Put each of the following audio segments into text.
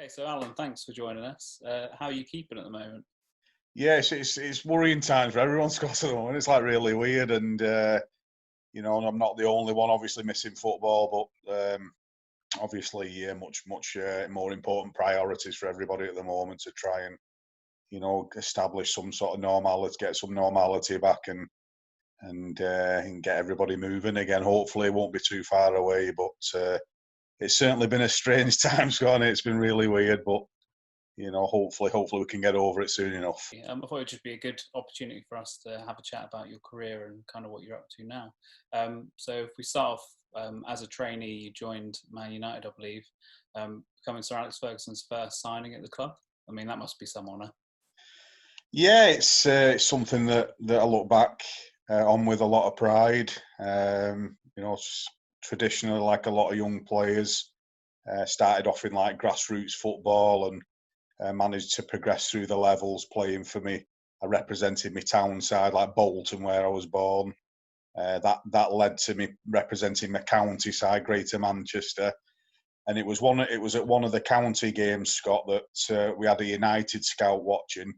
Okay, so Alan, thanks for joining us. How are you keeping at the moment? Yeah, it's worrying times for everyone's got at the moment. It's like really weird, and I'm not the only one obviously missing football, but obviously, yeah, much more important priorities for everybody at the moment to try and establish some sort of normality, get some normality back, and get everybody moving again. Hopefully, it won't be too far away, but it's certainly been a strange time, Scott. It's been really weird, but hopefully we can get over it soon enough. I thought it'd just be a good opportunity for us to have a chat about your career and kind of what you're up to now. So if we start off as a trainee, you joined Man United, I believe, becoming Sir Alex Ferguson's first signing at the club. I mean, that must be some honour. Yeah, it's something that I look back on with a lot of pride. Traditionally, like a lot of young players, started off in like grassroots football and managed to progress through the levels playing for me. I represented my town side, like Bolton, where I was born. That led to me representing my county side, Greater Manchester. And it was at one of the county games, Scott, that we had a United scout watching,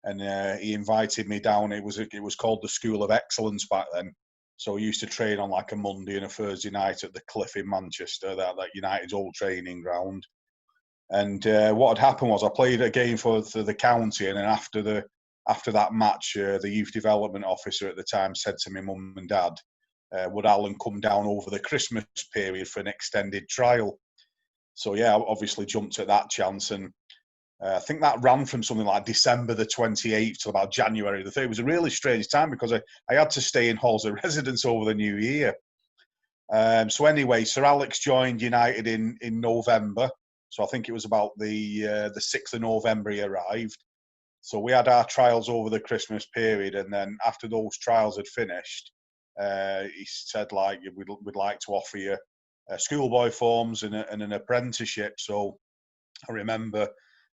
and he invited me down. It was called the School of Excellence back then. So we used to train on like a Monday and a Thursday night at the Cliff in Manchester, that United's old training ground. And what had happened was I played a game for the county, and then after that match, the youth development officer at the time said to me, Mum and Dad, would Alan come down over the Christmas period for an extended trial? So yeah, I obviously jumped at that chance, and I think that ran from something like December the 28th to about January the 3rd. It was a really strange time because I had to stay in halls of residence over the new year. So anyway, Sir Alex joined United in November. So I think it was about the 6th of November he arrived. So we had our trials over the Christmas period, and then after those trials had finished, he said like we'd like to offer you schoolboy forms and an apprenticeship. So I remember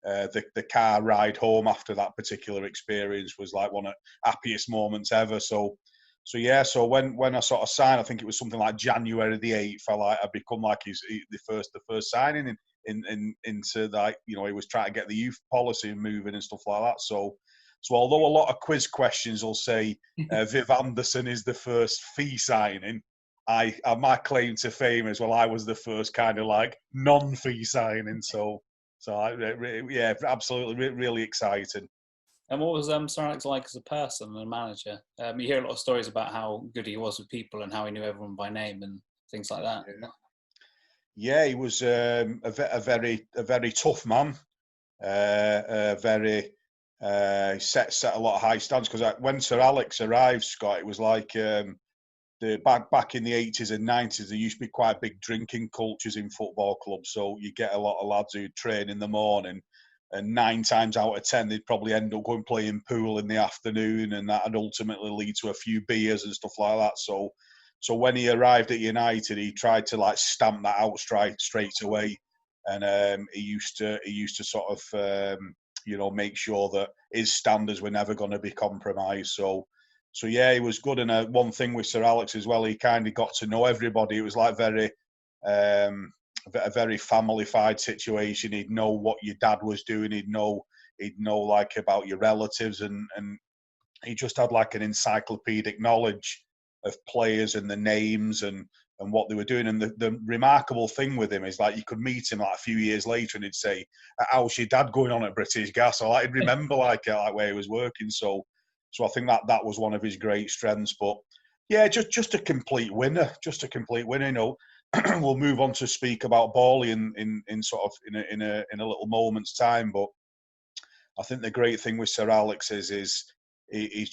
the car ride home after that particular experience was like one of the happiest moments ever. So yeah, so when I sort of signed, I think it was something like January the 8th. I become like the first signing into like, he was trying to get the youth policy moving and stuff like that. So although a lot of quiz questions will say Viv Anderson is the first fee signing, my claim to fame is, well, I was the first kind of like non-fee signing. Yeah, absolutely, really exciting. And what was Sir Alex like as a person and a manager? You hear a lot of stories about how good he was with people and how he knew everyone by name and things like that. Yeah, he was a very tough man. Very set a lot of high standards, because when Sir Alex arrived, Scott, it was like the back in the 80s and 90s, there used to be quite big drinking cultures in football clubs. So you get a lot of lads who train in the morning, and 9 times out of 10 they'd probably end up going playing pool in the afternoon, and that would ultimately lead to a few beers and stuff like that. So when he arrived at United, he tried to like stamp that out straight away, and he used to sort of make sure that his standards were never going to be compromised. So yeah, he was good. And one thing with Sir Alex as well, he kind of got to know everybody. It was like a very family-fied situation. He'd know what your dad was doing. He'd know like about your relatives, and he just had like an encyclopedic knowledge of players and the names and what they were doing. And the remarkable thing with him is like you could meet him like a few years later and he'd say, "How's your dad going on at British Gas?" Or like he'd remember like where he was working. So I think that was one of his great strengths. But yeah, just a complete winner. We'll move on to speak about Bally in sort of in a little moment's time. But I think the great thing with Sir Alex is he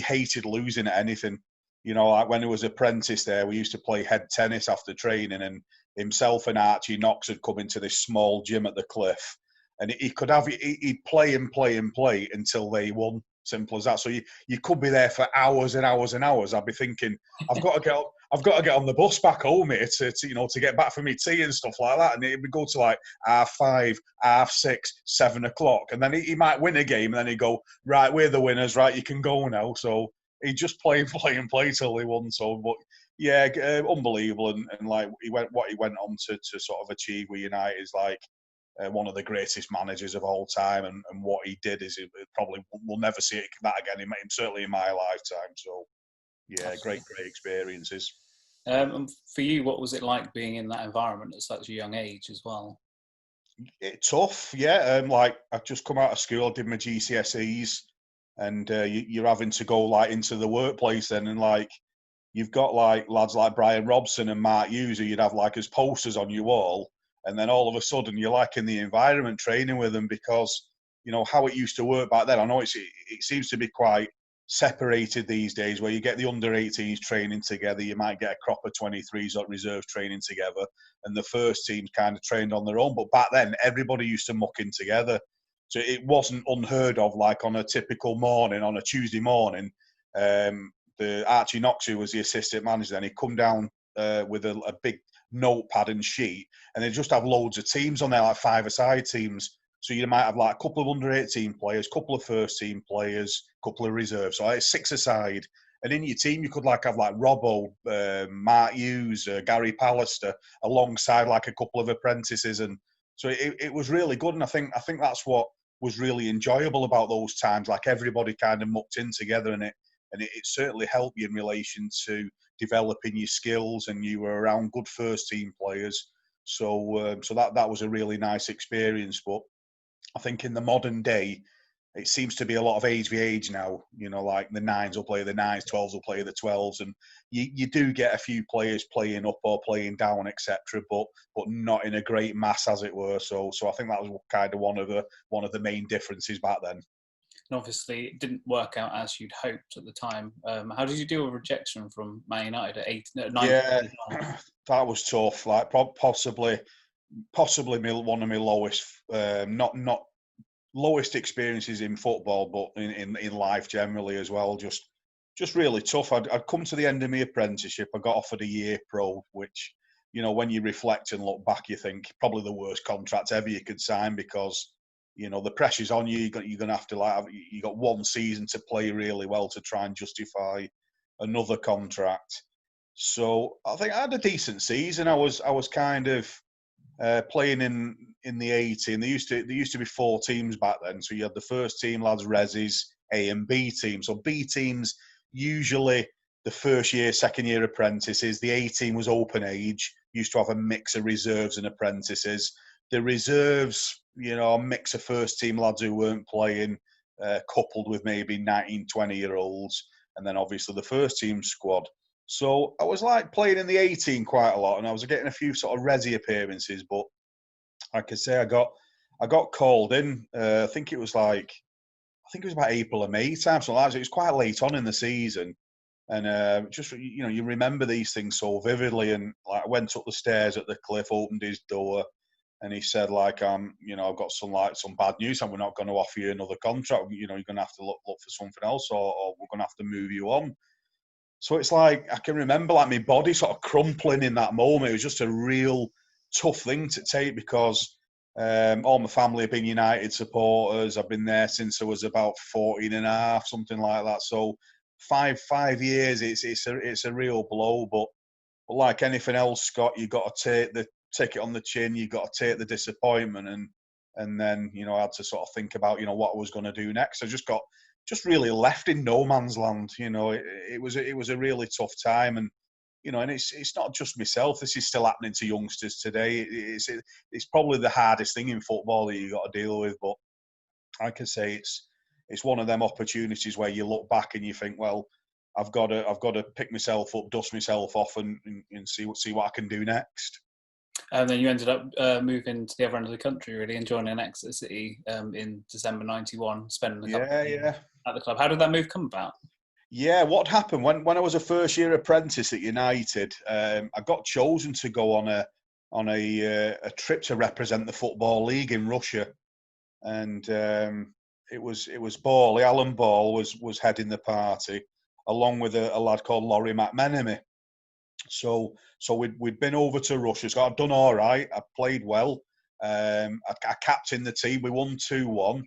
hated losing at anything. Like when he was apprentice there, we used to play head tennis after training, and himself and Archie Knox had come into this small gym at the Cliff, and he'd play and play and play until they won. Simple as that. So you could be there for hours and hours and hours. I'd be thinking, I've got to get on the bus back home here to get back for me tea and stuff like that. And it would go to like 5:30, 6:30, 7:00, and then he might win a game, and then he'd go, right, we're the winners, right, you can go now. So he just play and play and play till he won. So, but yeah, unbelievable, and like what he went on to sort of achieve with United is like one of the greatest managers of all time, and what he did is it probably we'll never see that again. Certainly in my lifetime. So yeah, great experiences. And for you, what was it like being in that environment at such a young age as well? It's tough, yeah. Like I just come out of school, did my GCSEs, and you're having to go like into the workplace then, and like you've got like lads like Brian Robson and Mark Hughes who you'd have like as posters on your wall, and then all of a sudden you're like in the environment training with them because you know how it used to work back then. I know it seems to be quite separated these days, where you get the under 18s training together, you might get a crop of 23s or reserve training together, and the first team's kind of trained on their own. But back then, everybody used to muck in together. So it wasn't unheard of, like on a typical morning, on a Tuesday morning, the Archie Knox, who was the assistant manager then, he'd come down with a big notepad and sheet, and they'd just have loads of teams on there, like five-a-side teams. So you might have like a couple of under 18 players, a couple of first team players, a couple of reserves. So like six-a-side. And in your team, you could like have like Robbo, Mark Hughes, Gary Pallister, alongside like a couple of apprentices. And so it was really good. And I think that's what was really enjoyable about those times. Like everybody kind of mucked in together, and it certainly helped you in relation to developing your skills, and you were around good first team players. So that was a really nice experience. But I think in the modern day, it seems to be a lot of age v age now. You know, like the nines will play the nines, 12s will play the 12s, and you do get a few players playing up or playing down, etc. But not in a great mass, as it were. So I think that was kind of one of the main differences back then. And obviously, it didn't work out as you'd hoped at the time. How did you deal with rejection from Man United at 19? Yeah, that was tough. Like possibly one of my lowest, not lowest experiences in football, but in life generally as well. Just really tough. I'd come to the end of my apprenticeship. I got offered a year pro, which, you know, when you reflect and look back, you think probably the worst contract ever you could sign, because, you know, the pressure's on you. You're going to have to you got one season to play really well to try and justify another contract. So I think I had a decent season. I was kind of playing in the 80, and there used to be four teams back then. So you had the first team lads, resis, A and B team. So B teams usually the first year, second year apprentices. The A team was open age. Used to have a mix of reserves and apprentices. The reserves, you know, a mix of first team lads who weren't playing, coupled with maybe 19, 20-year-olds, and then obviously the first team squad. So I was like playing in the 18 quite a lot, and I was getting a few sort of resi appearances. But like I say, I got called in. I think it was about April or May time. So it was quite late on in the season, and just, you know, you remember these things so vividly. And like I went up the stairs at the cliff, opened his door, and he said like, you know, I've got some bad news, and we're not going to offer you another contract. You know, you're going to have to look for something else, or we're going to have to move you on. So it's like, I can remember like my body sort of crumpling in that moment. It was just a real tough thing to take, because all my family have been United supporters. I've been there since I was about 14 and a half, something like that. So 5 years, it's a real blow. But like anything else, Scott, you got to take it on the chin. You got to take the disappointment, and then, you know, I had to sort of think about, you know, what I was going to do next. I just really left in no man's land. You know, it was a really tough time, and, you know, and it's not just myself. This is still happening to youngsters today. It's probably the hardest thing in football that you got to deal with. But like I say, it's one of them opportunities where you look back and you think, well, I've got to pick myself up, dust myself off, and see what I can do next. And then you ended up moving to the other end of the country, really, and joining Exeter City in December '91, spending a couple of years at the club. How did that move come about? Yeah, what happened when I was a first year apprentice at United, I got chosen to go on a trip to represent the Football League in Russia, and it was Ball, Alan Ball was heading the party, along with a lad called Laurie McMenemy. So we'd been over to Russia. So I'd done all right. I played well. I captained the team. We won 2-1,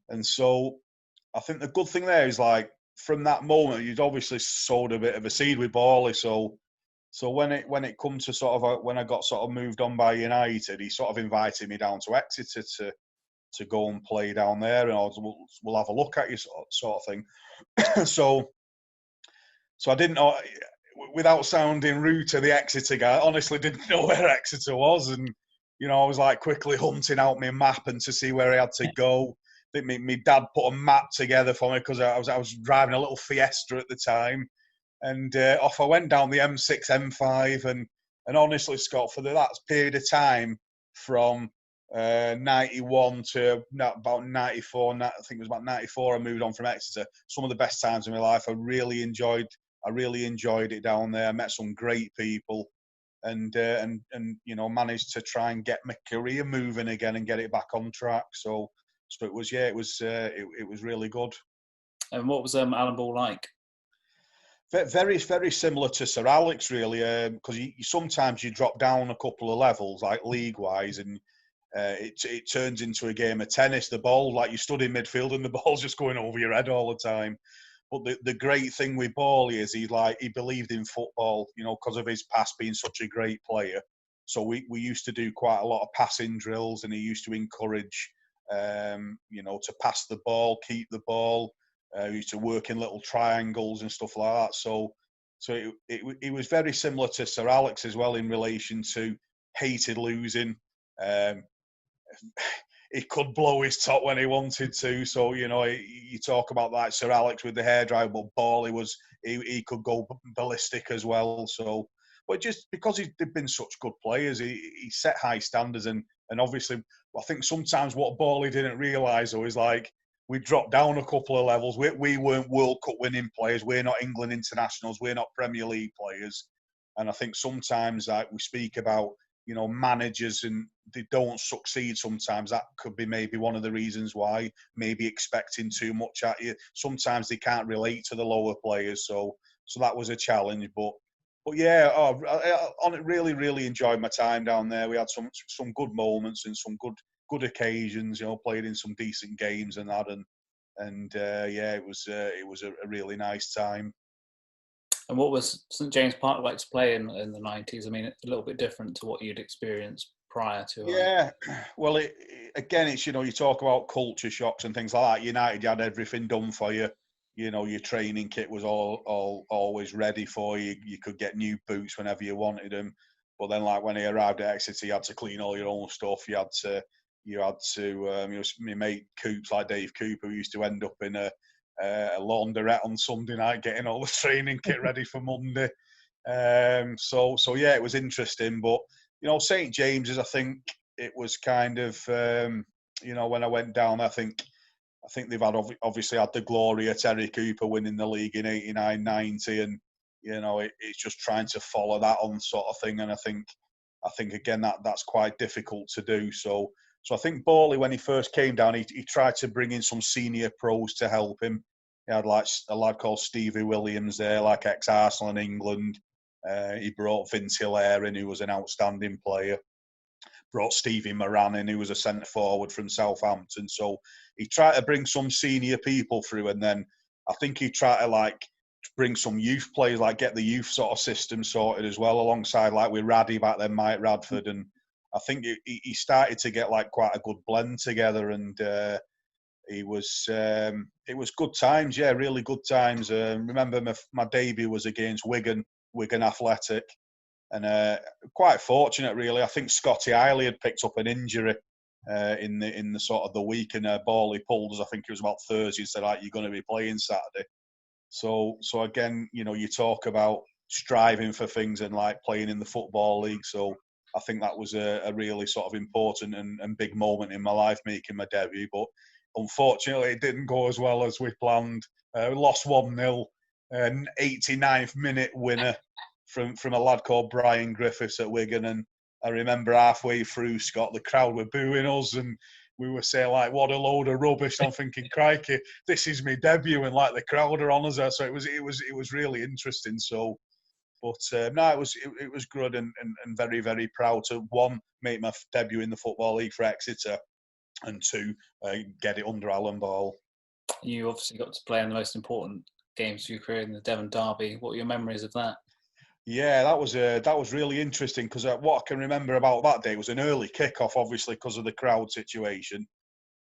and so I think the good thing there is, like, from that moment, you'd obviously sowed a bit of a seed with Borley. So So when it come to sort of when I got sort of moved on by United, he sort of invited me down to Exeter to go and play down there, and I was, we'll have a look at you sort of thing. So I didn't know, without sounding rude to the Exeter guy, I honestly didn't know where Exeter was, and I was like quickly hunting out my map and to see where I had to go. I think my dad put a map together for me because I was driving a little Fiesta at the time, and off I went down the M6, M5, and honestly, Scott, for that period of time from 91 to about 94, I think it was about 94, I moved on from Exeter. Some of the best times of my life. I really enjoyed it down there. I met some great people, and managed to try and get my career moving again and get it back on track. So it was it was really good. And what was Alan Ball like? Very, very similar to Sir Alex, really, because sometimes you drop down a couple of levels, like league-wise, and it turns into a game of tennis. The ball, like you stood in midfield, and the ball's just going over your head all the time. But the great thing with Bally is he believed in football, because of his past being such a great player. So we used to do quite a lot of passing drills, and he used to encourage, to pass the ball, keep the ball. We used to work in little triangles and stuff like that. So it was very similar to Sir Alex as well in relation to hated losing. He could blow his top when he wanted to. So, you talk about that Sir Alex with the hairdryer, but Bally he could go ballistic as well. So, but just because they've been such good players, he set high standards. And obviously, I think sometimes what Bally didn't realise, though, is like, we dropped down a couple of levels. We weren't World Cup winning players. We're not England internationals. We're not Premier League players. And I think sometimes, like we speak about, managers and they don't succeed sometimes. That could be maybe one of the reasons why, maybe expecting too much at you. Sometimes they can't relate to the lower players. So that was a challenge. But yeah, I really, really enjoyed my time down there. We had some good moments and some good occasions, played in some decent games and that, and it was a really nice time. And what was St James Park like to play in the 90s? I mean, a little bit different to what you'd experienced prior to. Yeah, well, it's you talk about culture shocks and things like that. United, you had everything done for you. Your training kit was all always ready for you. You could get new boots whenever you wanted them. But then, like when he arrived at Exeter, you had to clean all your own stuff. You had to. My mate Coops, like Dave Cooper, who used to end up in a laundrette on Sunday night, getting all the training kit ready for Monday. So yeah, it was interesting. But St James's, I think it was kind of when I went down, I think they've obviously had the glory of Terry Cooper winning the league in 89, 90, and it's just trying to follow that on sort of thing. And I think again that's quite difficult to do. So I think Bally, when he first came down, he tried to bring in some senior pros to help him. He had like a lad called Stevie Williams there, like ex-Arsenal in England. He brought Vince Hilaire in, who was an outstanding player. Brought Stevie Moran in, who was a centre forward from Southampton. So he tried to bring some senior people through, and then I think he tried to bring some youth players, like get the youth sort of system sorted as well, alongside like with Raddy back then, Mike Radford, and I think he started to get like quite a good blend together, and it was good times, yeah, really good times. Remember my debut was against Wigan Athletic, and quite fortunate really. I think Scotty Eiley had picked up an injury in the sort of the week, and Bally pulled us. I think it was about Thursday. He said, "Right, you're going to be playing Saturday." So again, you talk about striving for things and like playing in the football league. So I think that was a really sort of important and big moment in my life, making my debut. But unfortunately, it didn't go as well as we planned. We lost 1-0, an 89th minute winner from a lad called Brian Griffiths at Wigan. And I remember halfway through, Scott, the crowd were booing us, and we were saying like, "What a load of rubbish!" I'm thinking, "Crikey, this is my debut," and like the crowd are on us there. So it was really interesting. So, but no, it was good, and very, very proud to, one, make my debut in the Football League for Exeter, and two, get it under Alan Ball. You obviously got to play in the most important games of your career in the Devon Derby. What are your memories of that? Yeah, that was really interesting because what I can remember about that day was an early kickoff, obviously because of the crowd situation.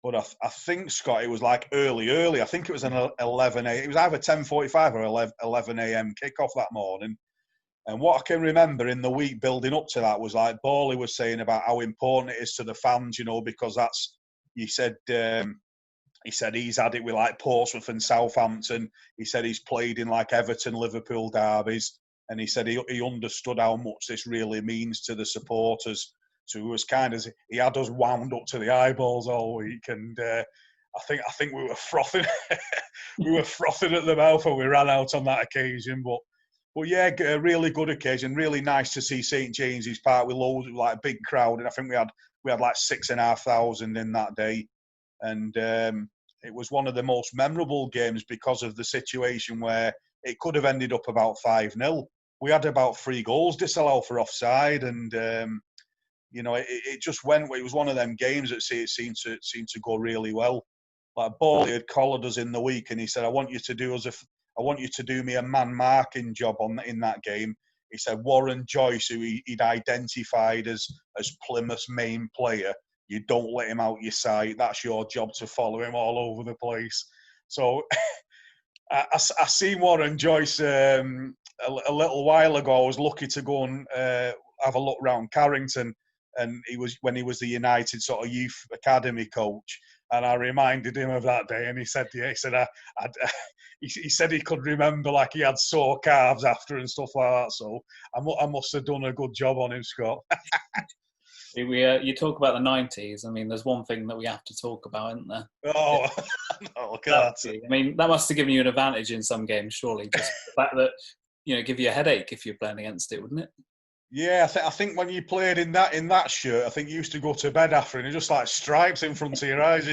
But I think, Scott, it was like early. I think it was an 11 a. It was either 10:45 or 11 a.m. kickoff that morning. And what I can remember in the week building up to that was like Borley was saying about how important it is to the fans, because that's, he said, he's had it with like Portsmouth and Southampton. He said he's played in like Everton, Liverpool derbies, and he said he understood how much this really means to the supporters. So it was kind of, he had us wound up to the eyeballs all week, and I think we were frothing, we were frothing at the mouth when we ran out on that occasion. But yeah, a really good occasion. Really nice to see St James's Park with loads of like big crowd, and I think we had like 6,500 in that day, and it was one of the most memorable games because of the situation where it could have ended up about 5-0. We had about 3 goals disallowed for offside, and it just went. It was one of them games that seemed to go really well. Like Borley had collared us in the week, and he said, "I want you to do me a man marking job in that game." He said Warren Joyce, who he'd identified as Plymouth's main player, you don't let him out your sight. That's your job to follow him all over the place. So I seen Warren Joyce a little while ago. I was lucky to go and have a look round Carrington, and when he was the United sort of youth academy coach, and I reminded him of that day, and he said, "Yeah," he said he could remember like he had sore calves after and stuff like that. So I must have done a good job on him, Scott. You talk about the 90s. I mean, there's one thing that we have to talk about, isn't there? Oh, no, look at that. I mean, that must have given you an advantage in some games, surely. Just the fact that, give you a headache if you're playing against it, wouldn't it? Yeah, I think when you played in that shirt, I think you used to go to bed after, and it just like stripes in front of your eyes.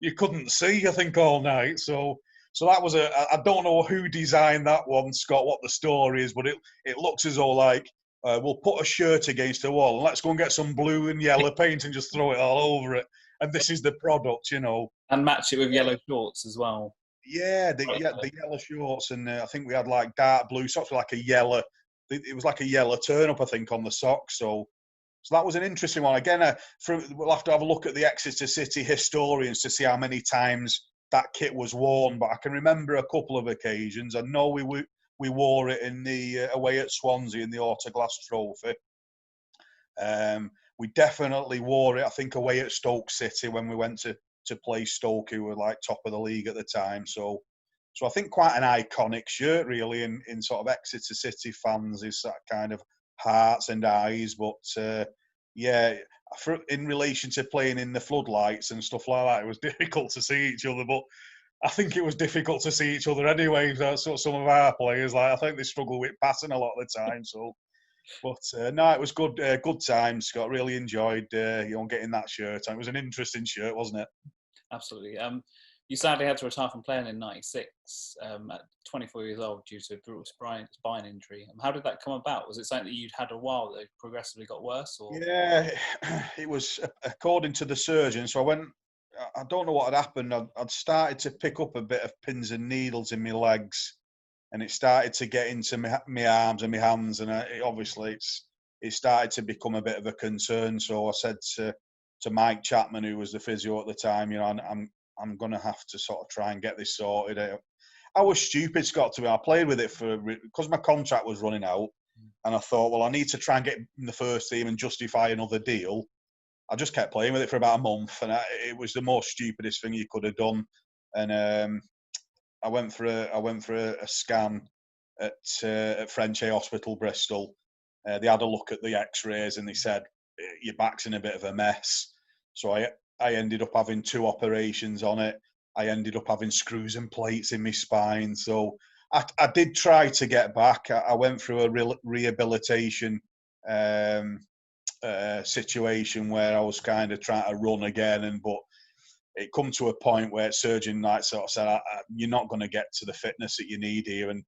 You couldn't see, I think, all night. So that was I don't know who designed that one, Scott, what the story is, but it looks as though like we'll put a shirt against a wall and let's go and get some blue and yellow paint and just throw it all over it. And this is the product, And match it with yellow shorts as well. Yeah, the yellow shorts, and I think we had like dark blue socks with like a yellow. It was like a yellow turn up, I think, on the socks. So that was an interesting one. Again, we'll have to have a look at the Exeter City historians to see how many times that kit was worn. But I can remember a couple of occasions. I know we wore it in the away at Swansea in the Autoglass Trophy. We definitely wore it, I think, away at Stoke City when we went to play Stoke, who were like top of the league at the time. So I think quite an iconic shirt, really, in sort of Exeter City fans, is that kind of hearts and eyes. But yeah, in relation to playing in the floodlights and stuff like that, it was difficult to see each other. But I think it was difficult to see each other anyway. So some of our players, I think they struggle with passing a lot of the time. So. But no, it was good. Good times, Scott. Really enjoyed getting that shirt. It was an interesting shirt, wasn't it? Absolutely. You sadly had to retire from playing in '96 at 24 years old due to a brutal spine injury. How did that come about? Was it something that you'd had a while that progressively got worse? Or? Yeah, it was according to the surgeon. So I went. I don't know what had happened. I'd started to pick up a bit of pins and needles in my legs, and it started to get into my arms and my hands, and it started to become a bit of a concern. So I said to Mike Chapman, who was the physio at the time, I'm going to have to sort of try and get this sorted out. I was stupid, Scott, to me. I played with it because my contract was running out, and I thought, well, I need to try and get in the first team and justify another deal. I just kept playing with it for about a month, and it was the most stupidest thing you could have done. And I went for a scan at Frenchay Hospital, Bristol. They had a look at the X-rays and they said your back's in a bit of a mess. So I ended up having 2 operations on it. I ended up having screws and plates in my spine. So I did try to get back. I went through a rehabilitation situation where I was kind of trying to run again, but it come to a point where surgeon sort of said, "You're not going to get to the fitness that you need here." And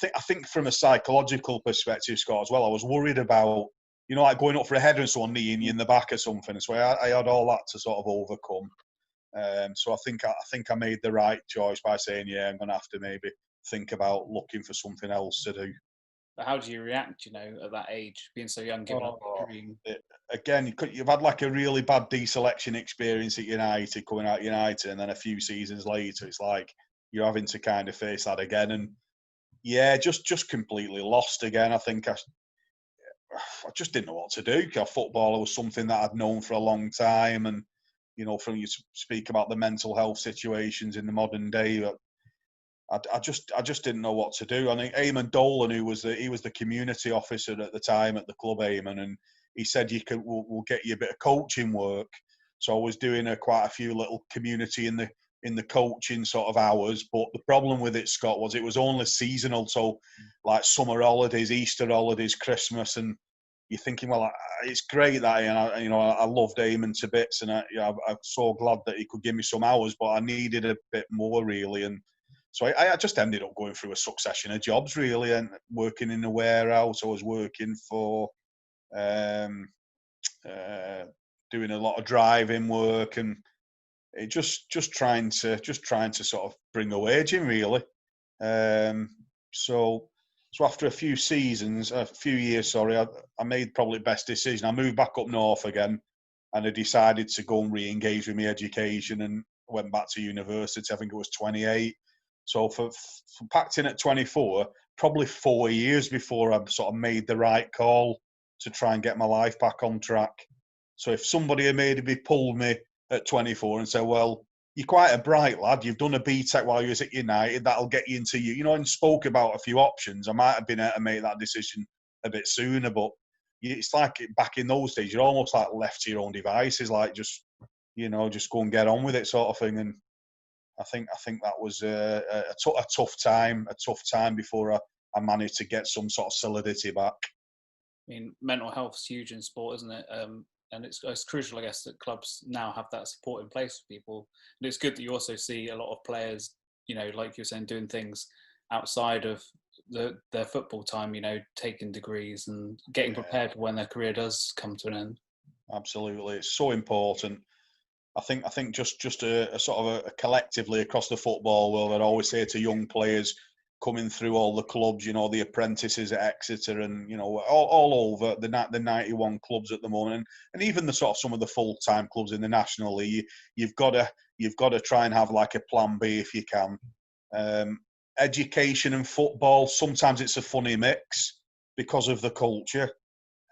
I think from a psychological perspective, Scott, as well, I was worried about, like going up for a header and someone kneeing you in the back or something. So I had all that to sort of overcome. So I think I made the right choice by saying, yeah, I'm going to have to maybe think about looking for something else to do. But how do you react, at that age, being so young, giving up Oh, your dream? again, you've had like a really bad deselection experience at United, coming out United, and then a few seasons later, it's like you're having to kind of face that again. And yeah, just completely lost again. I think I just didn't know what to do. Football was something that I'd known for a long time, and from you speak about the mental health situations in the modern day, I just didn't know what to do. I think Eamon Dolan, he was the community officer at the time at the club, Eamon, and he said we'll get you a bit of coaching work. So I was doing quite a few little community in the coaching sort of hours. But the problem with it, Scott, was it was only seasonal. So like summer holidays, Easter holidays, Christmas, and you're thinking, well, it's great that, and I loved Eamon to bits, and I'm so glad that he could give me some hours, but I needed a bit more really. And so I just ended up going through a succession of jobs really, and working in the warehouse. I was working for doing a lot of driving work, and it just trying to sort of bring a wage in really. So after a few years, sorry, I made probably the best decision. I moved back up north again, and I decided to go and re-engage with my education, and went back to university. I think it was 28. So for packed in at 24, probably 4 years before I sort of made the right call to try and get my life back on track. So if somebody had maybe pulled me at 24 and said, well, you're quite a bright lad, you've done a BTEC while you was at United, that'll get you into and spoke about a few options, I might have been able to make that decision a bit sooner. But it's like back in those days, you're almost like left to your own devices, like just go and get on with it sort of thing. And I think that was a tough time before I managed to get some sort of solidity back. I mean, mental health is huge in sport, isn't it? And it's crucial, I guess, that clubs now have that support in place for people. And it's good that you also see a lot of players, like you're saying, doing things outside of their football time, taking degrees and getting prepared for when their career does come to an end. Absolutely, it's so important. I think just a sort of a collectively across the football world, I'd always say to young players coming through all the clubs, the apprentices at Exeter, and all over the 91 clubs at the moment, and even the sort of some of the full-time clubs in the National League. You've got to try and have like a plan B if you can. Education and football, sometimes it's a funny mix because of the culture.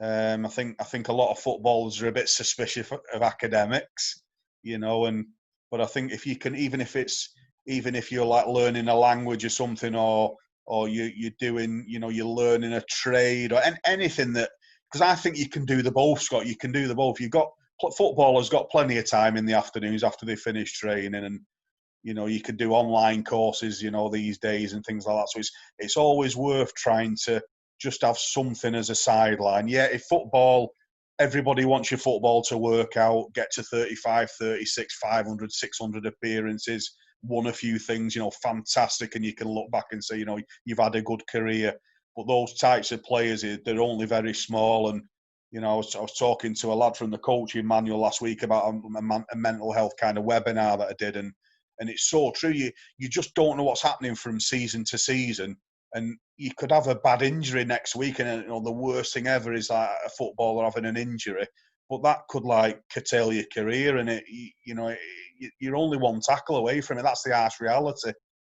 I think a lot of footballers are a bit suspicious of academics, but I think if you can, even if you're like learning a language or something, or you're doing, you're learning a trade or anything that, because I think you can do the both, Scott. You can do the both. Footballers got plenty of time in the afternoons after they finish training, and you can do online courses, these days and things like that. So it's always worth trying to just have something as a sideline. Yeah, if football, everybody wants your football to work out, get to 35, 36, 500, 600 appearances, won a few things, fantastic, and you can look back and say, you've had a good career. But those types of players, they're only very small. And, I was talking to a lad from the coaching manual last week about a mental health kind of webinar that I did, and it's so true. You just don't know what's happening from season to season. And you could have a bad injury next week, and the worst thing ever is like a footballer having an injury, but that could like curtail your career, and you're only one tackle away from it. That's the harsh reality.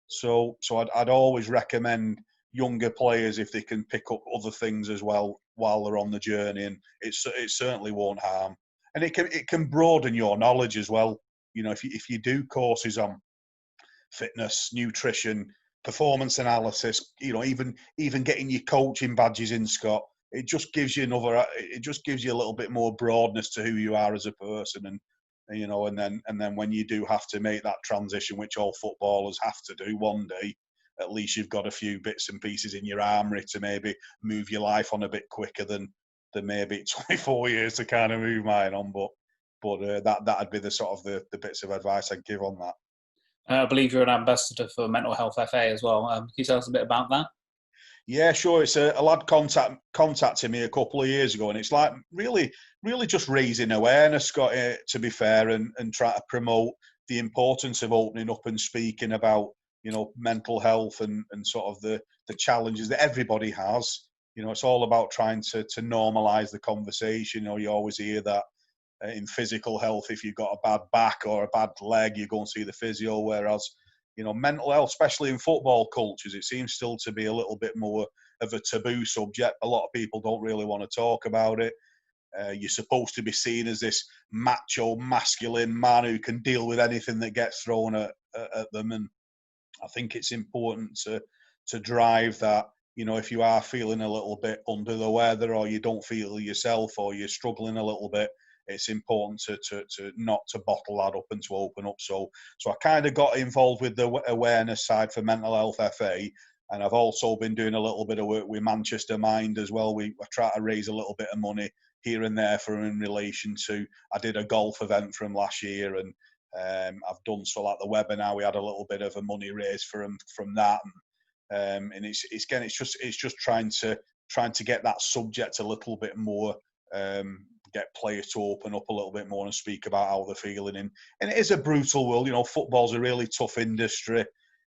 So I'd always recommend younger players, if they can pick up other things as well while they're on the journey, and it certainly won't harm, and it can broaden your knowledge as well. If you do courses on fitness, nutrition, performance analysis, even getting your coaching badges in, Scott, it just gives you a little bit more broadness to who you are as a person. And and then when you do have to make that transition, which all footballers have to do one day, at least you've got a few bits and pieces in your armoury to maybe move your life on a bit quicker than maybe 24 years to kind of move mine on. But that'd be the sort of the bits of advice I'd give on that. I believe you're an ambassador for Mental Health FA as well. Can you tell us a bit about that? Yeah, sure. It's a lad contacted me a couple of years ago, and it's like really just raising awareness, Scott, to be fair, and try to promote the importance of opening up and speaking about mental health and sort of the challenges that everybody has. it's all about trying to normalise the conversation. You always hear that in physical health, if you've got a bad back or a bad leg, you go and see the physio. Whereas, mental health, especially in football cultures, it seems still to be a little bit more of a taboo subject. A lot of people don't really want to talk about it. You're supposed to be seen as this macho, masculine man who can deal with anything that gets thrown at them. And I think it's important to drive that. If you are feeling a little bit under the weather, or you don't feel yourself, or you're struggling a little bit, it's important to not to bottle that up and to open up. So I kind of got involved with the awareness side for Mental Health FA, and I've also been doing a little bit of work with Manchester Mind as well. I try to raise a little bit of money here and there for in relation to, I did a golf event from last year, and I've done so like the webinar. We had a little bit of a money raise from that, and it's just trying to get that subject a little bit more, get players to open up a little bit more and speak about how they're feeling. And it is a brutal world. Football's a really tough industry.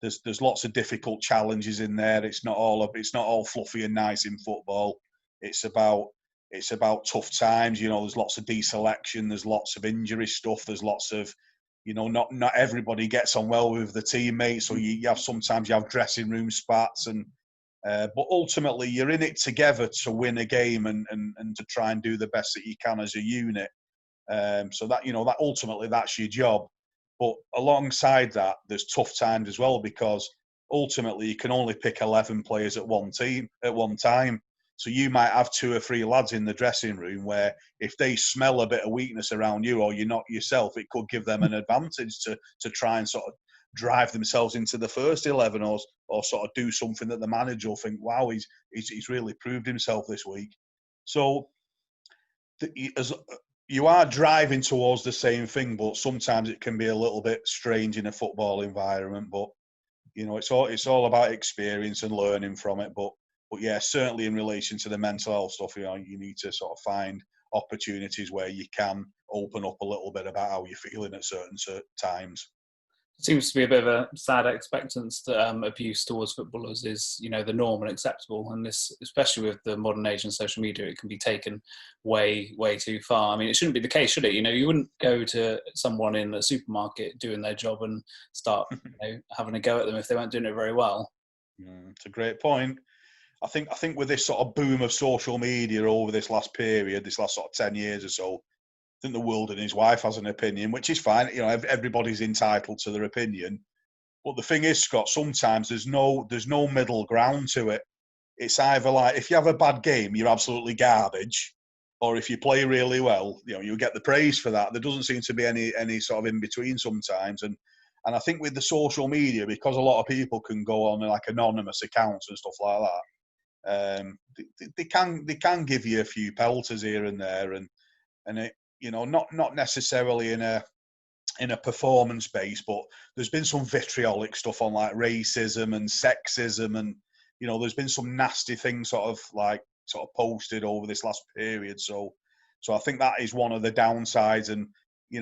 There's lots of difficult challenges in there. It's not all fluffy and nice in football. It's about tough times. There's lots of deselection. There's lots of injury stuff. There's lots of, not everybody gets on well with the teammates. So sometimes you have dressing room spats, and but ultimately you're in it together to win a game and to try and do the best that you can as a unit. So that ultimately that's your job. But alongside that, there's tough times as well, because ultimately you can only pick 11 players at one time. So you might have 2 or 3 lads in the dressing room where if they smell a bit of weakness around you, or you're not yourself, it could give them an advantage to try and sort of drive themselves into the first 11, or sort of do something that the manager will think, wow, he's really proved himself this week. So as you are driving towards the same thing, but sometimes it can be a little bit strange in a football environment. But it's all about experience and learning from it. But yeah, certainly in relation to the mental health stuff, you need to sort of find opportunities where you can open up a little bit about how you're feeling at certain times. It seems to be a bit of a sad expectance that abuse towards footballers is, the norm and acceptable. And this, especially with the modern age and social media, it can be taken way, way too far. I mean, it shouldn't be the case, should it? You wouldn't go to someone in the supermarket doing their job and start, having a go at them if they weren't doing it very well. It's a great point. I think with this sort of boom of social media over this last period, this last sort of 10 years or so, I think the world and his wife has an opinion, which is fine. Everybody's entitled to their opinion. But the thing is, Scott, sometimes there's no middle ground to it. It's either like, if you have a bad game, you're absolutely garbage, or if you play really well, you get the praise for that. There doesn't seem to be any sort of in between sometimes. And I think with the social media, because a lot of people can go on like anonymous accounts and stuff like that, they can give you a few pelters here and there, and it, not necessarily in a performance base, but there's been some vitriolic stuff on like racism and sexism, and there's been some nasty things sort of posted over this last period. So I think that is one of the downsides. And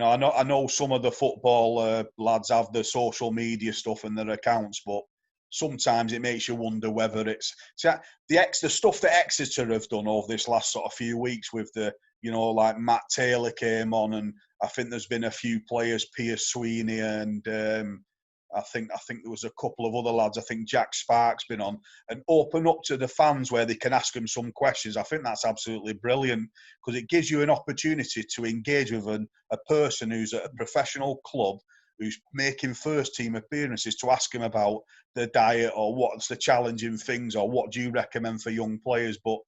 I know some of the football lads have the social media stuff in their accounts, but sometimes it makes you wonder whether it's the stuff that Exeter have done over this last sort of few weeks with the, like Matt Taylor came on, and I think there's been a few players, Pierce Sweeney, and I think there was a couple of other lads. I think Jack Sparks been on, and open up to the fans where they can ask them some questions. I think that's absolutely brilliant, because it gives you an opportunity to engage with a person who's at a professional club, who's making first team appearances, to ask him about the diet, or what's the challenging things, or what do you recommend for young players. But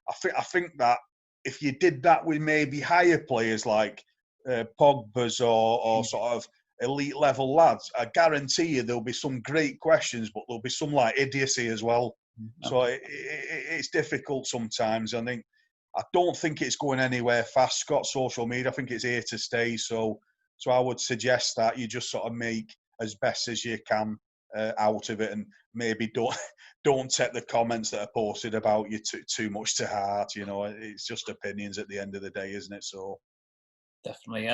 I think that if you did that with maybe higher players like Pogba's or sort of elite level lads, I guarantee you there'll be some great questions, but there'll be some like idiocy as well. Okay. So it's difficult sometimes. I don't think it's going anywhere fast, Scott, social media. I think it's here to stay. So I would suggest that you just sort of make as best as you can out of it, and maybe don't take the comments that are posted about you too much to heart. It's just opinions at the end of the day, isn't it? So definitely.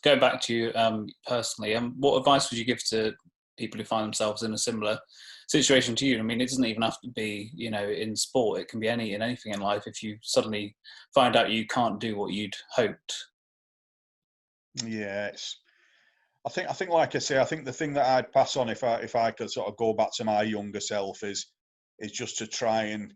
Going back to you personally, what advice would you give to people who find themselves in a similar situation to you. I mean, it doesn't even have to be, you know, in sport. It can be in anything in life. If you suddenly find out you can't do what you'd hoped. Yeah, I think, like I say, I think the thing that I'd pass on if I could sort of go back to my younger self is just to try and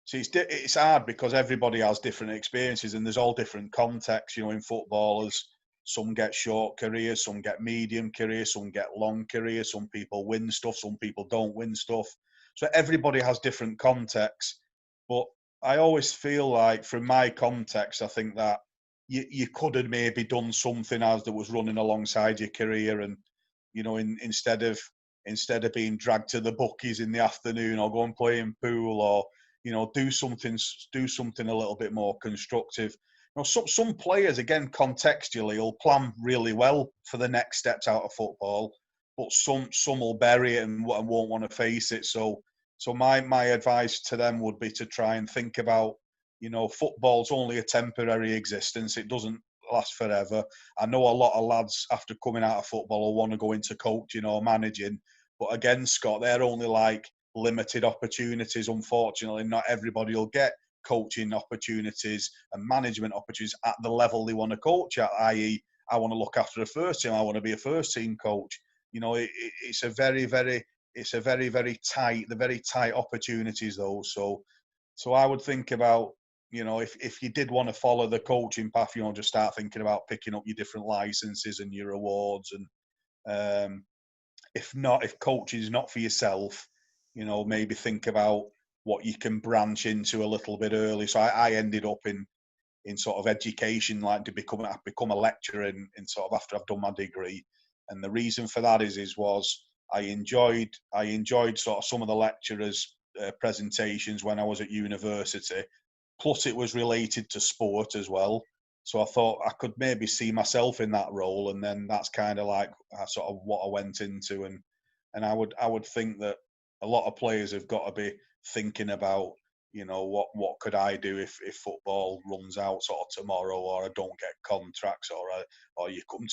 see. It's hard because everybody has different experiences and there's all different contexts. You know, in footballers, some get short careers, some get medium careers, some get long careers. Some people win stuff, some people don't win stuff. So everybody has different contexts. But I always feel like, from my context, I think that you could have maybe done something as that was running alongside your career, and you know, instead of being dragged to the bookies in the afternoon or go and play in pool, or you know, do something a little bit more constructive. You know, some players, again, contextually, will plan really well for the next steps out of football, but some will bury it and won't want to face it. So my advice to them would be to try and think about, you know, football's only a temporary existence. It doesn't last forever. I know a lot of lads, after coming out of football, will want to go into coaching or managing. But again, Scott, they're only like limited opportunities. Unfortunately, not everybody will get coaching opportunities and management opportunities at the level they want to coach at, i.e., I want to look after a first team, I want to be a first team coach. You know, it's a very, very tight opportunities, though. So I would think about, you know, if you did want to follow the coaching path, you know, just start thinking about picking up your different licenses and your awards. And if coaching is not for yourself, you know, maybe think about what you can branch into a little bit early. So I ended up in sort of education, like I've become a lecturer in sort of after I've done my degree. And the reason for that was I enjoyed sort of some of the lecturers' presentations when I was at university. Plus, it was related to sport as well. So I thought I could maybe see myself in that role, and then that's kind of like sort of what I went into. And I would think that a lot of players have got to be thinking about, you know, what could I do if football runs out sort of tomorrow, or I don't get contracts, or you come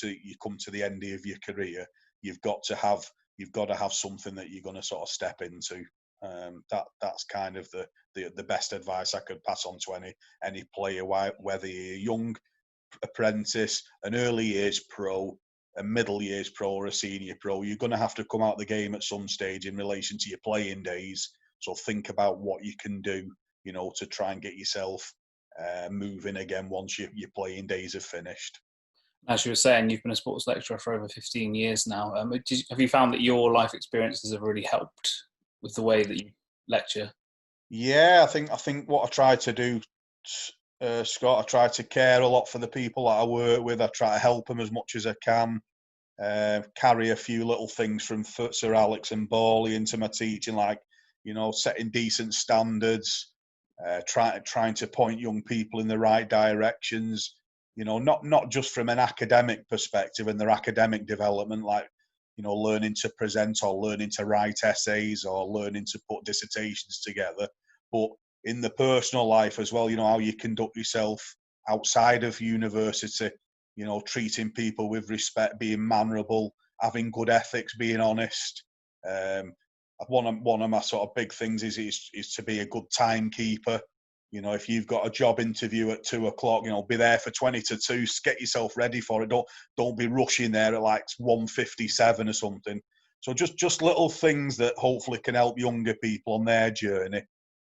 to the end of your career. You've got to have something that you're going to sort of step into. That's kind of the best advice I could pass on to any player, whether you're a young apprentice, an early years pro, a middle years pro, or a senior pro. You're going to have to come out the game at some stage in relation to your playing days. So think about what you can do, you know, to try and get yourself moving again once your playing days are finished. As you were saying, you've been a sports lecturer for over 15 years now. Have you found that your life experiences have really helped with the way that you lecture? Yeah, I think what I try to do, Scott, I try to care a lot for the people that I work with. I try to help them as much as I can. Carry a few little things from Sir Alex and Borley into my teaching, like, you know, setting decent standards, trying to point young people in the right directions. You know, not just from an academic perspective and their academic development, like, you know, learning to present or learning to write essays or learning to put dissertations together, but in the personal life as well. You know, how you conduct yourself outside of university. You know, treating people with respect, being mannerable, having good ethics, being honest. One of my sort of big things is to be a good timekeeper. You know, if you've got a job interview at 2:00, you know, be there for 20 to 2. Get yourself ready for it. Don't be rushing there at like 1:57 or something. So just little things that hopefully can help younger people on their journey.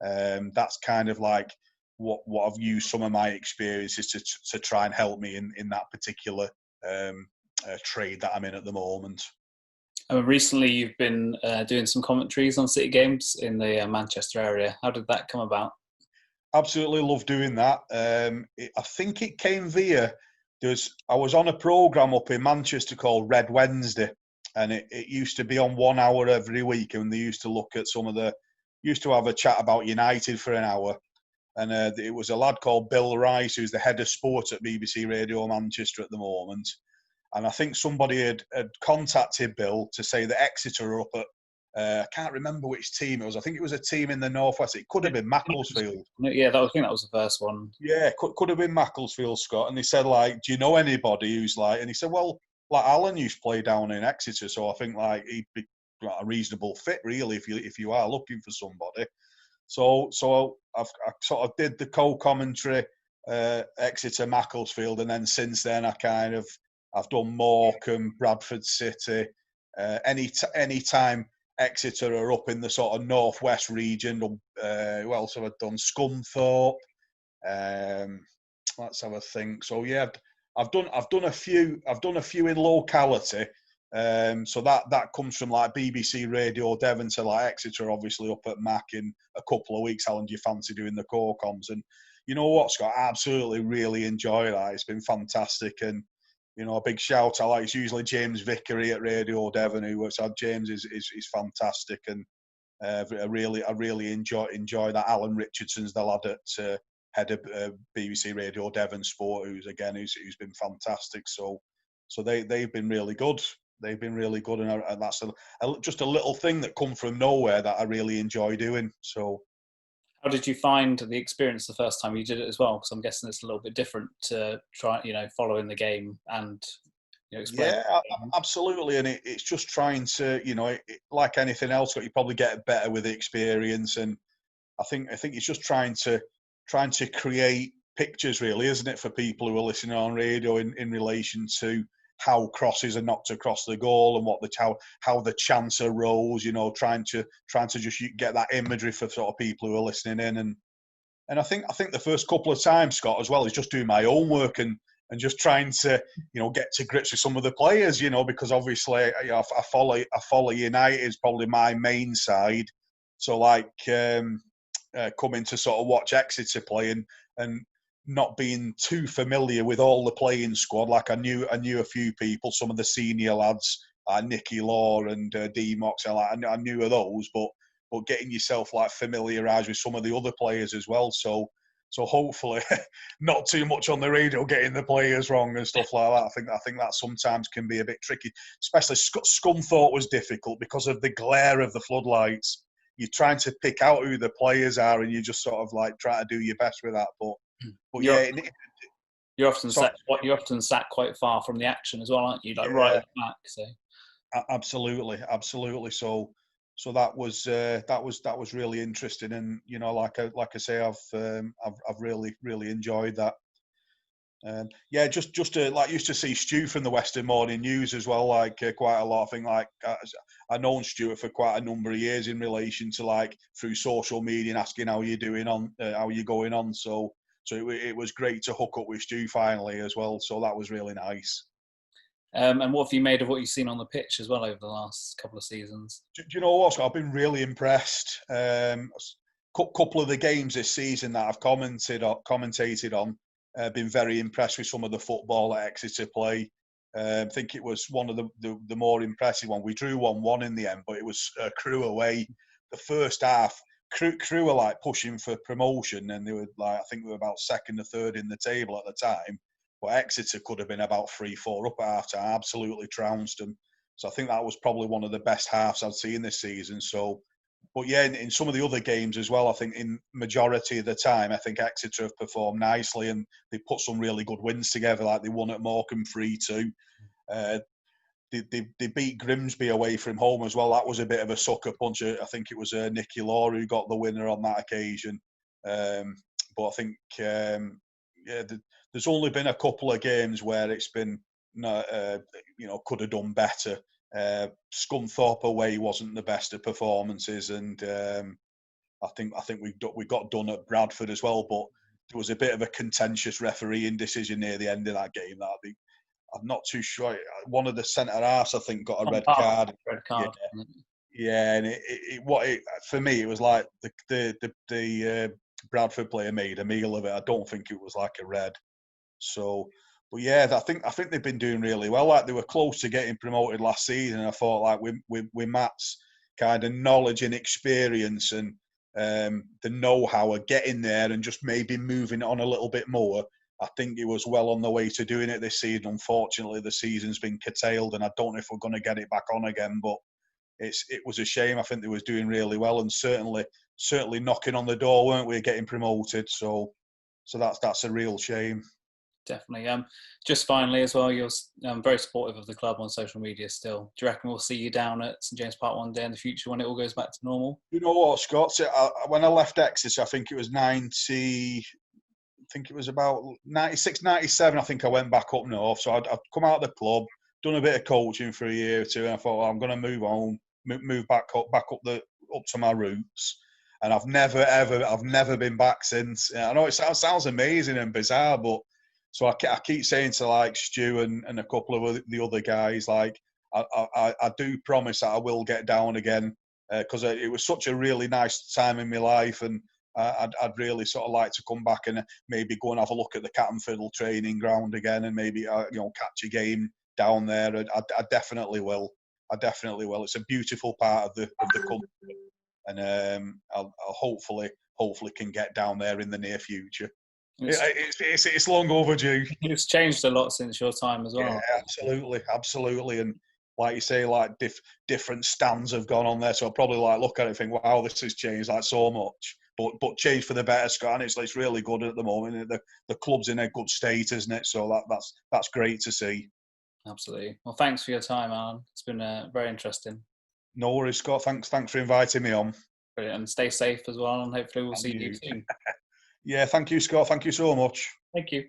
That's kind of like what I've used some of my experiences to try and help me in that particular trade that I'm in at the moment. Recently, you've been doing some commentaries on City games in the Manchester area. How did that come about? Absolutely love doing that. I think it came via, I was on a programme up in Manchester called Red Wednesday, and it used to be on 1 hour every week, and they used to look at used to have a chat about United for an hour. And it was a lad called Bill Rice, who's the head of sport at BBC Radio Manchester at the moment. And I think somebody had contacted Bill to say that Exeter are up at, I can't remember which team it was. I think it was a team in the northwest. It could have been Macclesfield. Yeah, I think that was the first one. Yeah, could have been Macclesfield, Scott. And they said, like, do you know anybody who's like? And he said, well, like Alan used to play down in Exeter, so I think like he'd be a reasonable fit, really, if you are looking for somebody. So I sort of did the co-commentary, Exeter, Macclesfield, and then since then I've done Morecambe, Bradford City. Any time Exeter are up in the sort of northwest region. Who else have I done? Scunthorpe. Let's have a think. So yeah, I've done a few in locality. So that comes from like BBC Radio Devon to like Exeter, obviously up at Mac in a couple of weeks. How long do you fancy doing the core comms? And you know what, Scott, I absolutely really enjoy that. It's been fantastic, and you know, a big shout out. Like, it's usually James Vickery at Radio Devon who works out. James is fantastic, and I really enjoy that. Alan Richardson's the lad at head of BBC Radio Devon Sport, who's been fantastic. So they've been really good. They've been really good, and that's just a little thing that come from nowhere that I really enjoy doing. So, how did you find the experience the first time you did it as well? Because I'm guessing it's a little bit different to try, following the game and explain. Yeah, absolutely, and it's just trying to, like anything else, you probably get better with the experience, and I think it's just trying to create pictures, really, isn't it, for people who are listening on radio in relation to how crosses are knocked across the goal and how the chance arose. Trying to just get that imagery for sort of people who are listening in, and I think the first couple of times, Scott, as well, is just doing my own work and just trying to get to grips with some of the players, because obviously I follow United is probably my main side, so like coming to sort of watch Exeter play and not being too familiar with all the playing squad. Like I knew a few people, some of the senior lads, Nicky Law and D Mox. I knew of those, but getting yourself like familiarised with some of the other players as well. So hopefully not too much on the radio getting the players wrong and stuff like that. I think that sometimes can be a bit tricky. Especially Scunthorpe was difficult because of the glare of the floodlights. You're trying to pick out who the players are, and you just sort of like try to do your best with that. But you're often sat quite far from the action as well, aren't you? Like right at the back. So absolutely. So that was really interesting, and like I say, I've really enjoyed that. Just to, like, used to see Stu from the Western Morning News as well, like quite a lot. I think like I've known Stuart for quite a number of years in relation to like through social media and asking how you're doing how you're going on. So it was great to hook up with Stu finally as well. So that was really nice. And what have you made of what you've seen on the pitch as well over the last couple of seasons? Do you know what, Scott? I've been really impressed. Couple of the games this season that I've commentated on. Been very impressed with some of the football that Exeter play. I think it was one of the more impressive one. We drew 1-1 in the end, but it was Crewe away. The first half, Crewe were like pushing for promotion, and they were like, I think they were about second or third in the table at the time. But Exeter could have been about 3-4 up at half time. Absolutely trounced them. So I think that was probably one of the best halves I've seen this season. So. But yeah, in some of the other games as well, I think in majority of the time, I think Exeter have performed nicely and they put some really good wins together. Like they won at Morecambe 3-2. They beat Grimsby away from home as well. That was a bit of a sucker punch. I think it was Nicky Law who got the winner on that occasion. But I think there's only been a couple of games where it's been could have done better. Scunthorpe away wasn't the best of performances, and I think we got done at Bradford as well. But there was a bit of a contentious refereeing decision near the end of that game. I'm not too sure. One of the centre halves, I think, got a red card. Red card. Yeah, and for me, it was like the Bradford player made a meal of it. I don't think it was like a red. So. But yeah, I think they've been doing really well. Like they were close to getting promoted last season. I thought like with Matt's kind of knowledge and experience and the know-how of getting there and just maybe moving on a little bit more, I think he was well on the way to doing it this season. Unfortunately, the season's been curtailed, and I don't know if we're going to get it back on again. But it was a shame. I think they was doing really well, and certainly knocking on the door, weren't we, getting promoted? So that's a real shame. definitely. Just finally as well, you're very supportive of the club on social media still. Do you reckon we'll see you down at St James Park one day in the future when it all goes back to normal? You know what, Scott? When I left Exeter, I think it was 90. I think it was about 96, 97. I think I went back up north. So I'd come out of the club, done a bit of coaching for a year or two, and I thought, well, I'm going to move home, move back up to my roots. And I've never been back since. I know it sounds amazing and bizarre, but so I keep saying to like Stu and a couple of the other guys, like I do promise that I will get down again, because it was such a really nice time in my life, and I'd really sort of like to come back and maybe go and have a look at the Cat and Fiddle training ground again, and maybe catch a game down there. I definitely will. I definitely will. It's a beautiful part of the country, and I'll hopefully can get down there in the near future. It's long overdue. It's changed a lot since your time as well. Yeah, absolutely. And like you say, like different stands have gone on there, so I'll probably like look at it and think, wow, this has changed like so much. But changed for the better, Scott, and it's really good at the moment. The club's in a good state, isn't it? So that's great to see. Absolutely. Well, thanks for your time, Alan. It's been very interesting. No worries, Scott. Thanks for inviting me on. Brilliant. And stay safe as well, and hopefully we'll see you soon. Yeah, thank you, Scott. Thank you so much. Thank you.